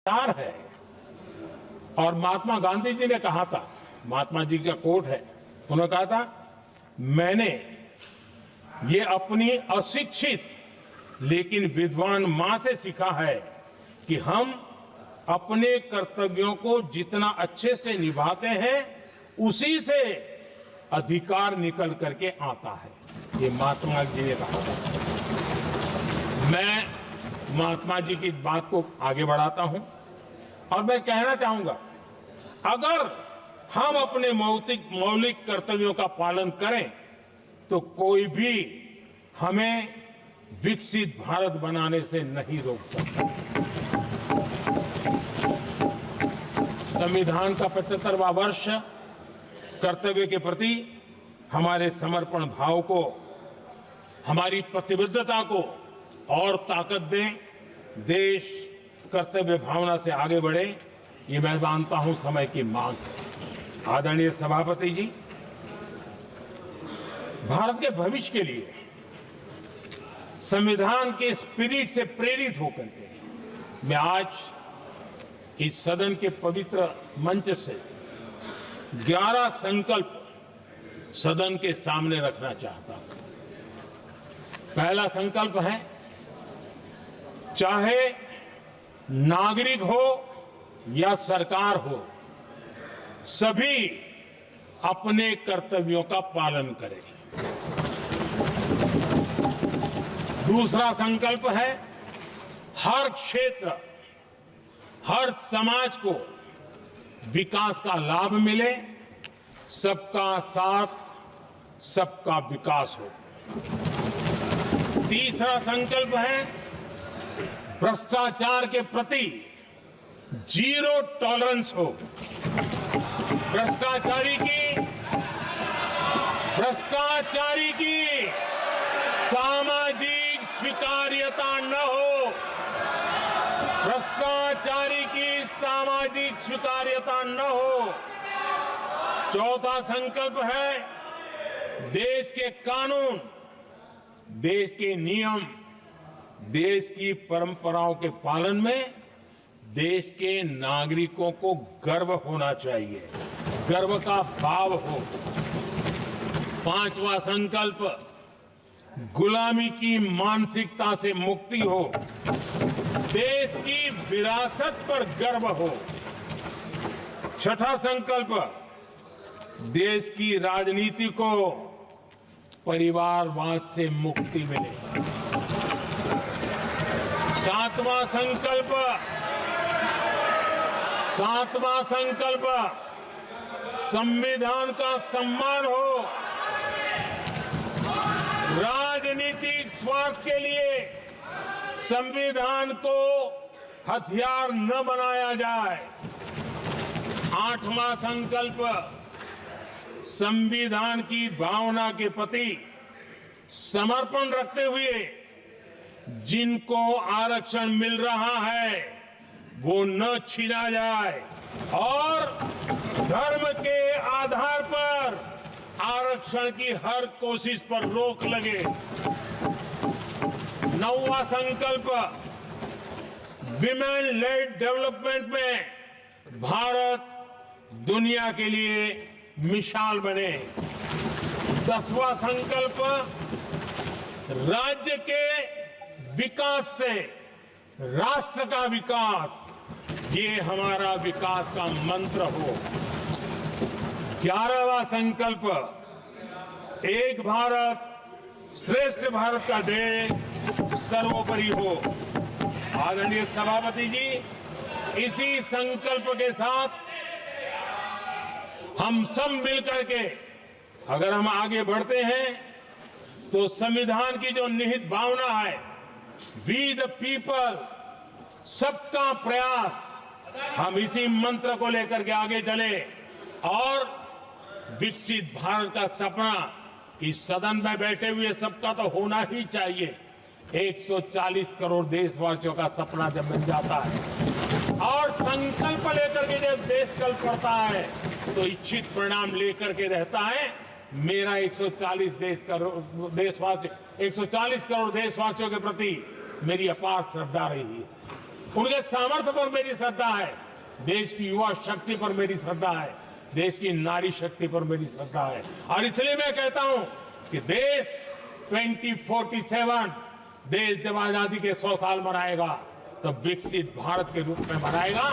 तार है। और महात्मा गांधी जी ने कहा था, महात्मा जी का कोट है, उन्होंने कहा था, मैंने ये अपनी अशिक्षित लेकिन विद्वान मां से सीखा है कि हम अपने कर्तव्यों को जितना अच्छे से निभाते हैं उसी से अधिकार निकल करके आता है। ये महात्मा जी ने कहा था। मैं महात्मा जी की बात को आगे बढ़ाता हूं और मैं कहना चाहूंगा, अगर हम अपने मौलिक कर्तव्यों का पालन करें तो कोई भी हमें विकसित भारत बनाने से नहीं रोक सकता। संविधान का 75वां वर्ष कर्तव्य के प्रति हमारे समर्पण भाव को, हमारी प्रतिबद्धता को और ताकत दें, देश कर्तव्य भावना से आगे बढ़े, ये मैं मानता हूं समय की मांग है। आदरणीय सभापति जी, भारत के भविष्य के लिए संविधान के स्पिरिट से प्रेरित होकर के मैं आज इस सदन के पवित्र मंच से 11 संकल्प सदन के सामने रखना चाहता हूं। पहला संकल्प है, चाहे नागरिक हो या सरकार हो, सभी अपने कर्तव्यों का पालन करें। दूसरा संकल्प है, हर क्षेत्र, हर समाज को विकास का लाभ मिले, सबका साथ, सबका विकास हो। तीसरा संकल्प है, भ्रष्टाचार के प्रति जीरो टॉलरेंस हो। भ्रष्टाचारी की सामाजिक स्वीकार्यता न हो। भ्रष्टाचारी की सामाजिक स्वीकार्यता न हो। चौथा संकल्प है, देश के कानून, देश के नियम, देश की परंपराओं के पालन में देश के नागरिकों को गर्व होना चाहिए, गर्व का भाव हो। पांचवा संकल्प, गुलामी की मानसिकता से मुक्ति हो, देश की विरासत पर गर्व हो। छठा संकल्प, देश की राजनीति को परिवारवाद से मुक्ति मिले। सातवां संकल्प, संविधान का सम्मान हो। राजनीतिक स्वार्थ के लिए संविधान को हथियार न बनाया जाए। आठवां संकल्प, संविधान की भावना के प्रति समर्पण रखते हुए जिनको आरक्षण मिल रहा है वो न छीना जाए और धर्म के आधार पर आरक्षण की हर कोशिश पर रोक लगे। नौवां संकल्प, विमेन लेड डेवलपमेंट में भारत दुनिया के लिए मिसाल बने। 10वां संकल्प, राज्य के विकास से राष्ट्र का विकास, ये हमारा विकास का मंत्र हो। 11वां संकल्प, एक भारत श्रेष्ठ भारत का ध्येय सर्वोपरि हो। आदरणीय सभापति जी, इसी संकल्प के साथ हम सब मिलकर के अगर हम आगे बढ़ते हैं तो संविधान की जो निहित भावना है, वी द पीपल, सबका प्रयास, हम इसी मंत्र को लेकर के आगे चले और विकसित भारत का सपना इस सदन में बैठे हुए सबका तो होना ही चाहिए। 140 करोड़ देशवासियों का सपना जब बन जाता है और संकल्प लेकर के जब देश चल पड़ता है तो इच्छित परिणाम लेकर के रहता है। मेरा 140 करोड़ देशवासियों के प्रति मेरी अपार श्रद्धा रही है। उनके सामर्थ्य पर मेरी श्रद्धा है, देश की युवा शक्ति पर मेरी श्रद्धा है, देश की नारी शक्ति पर मेरी श्रद्धा है। और इसलिए मैं कहता हूं कि देश 2047 देश जब आजादी के 100 साल मनाएगा तो विकसित भारत के रूप में मनाएगा।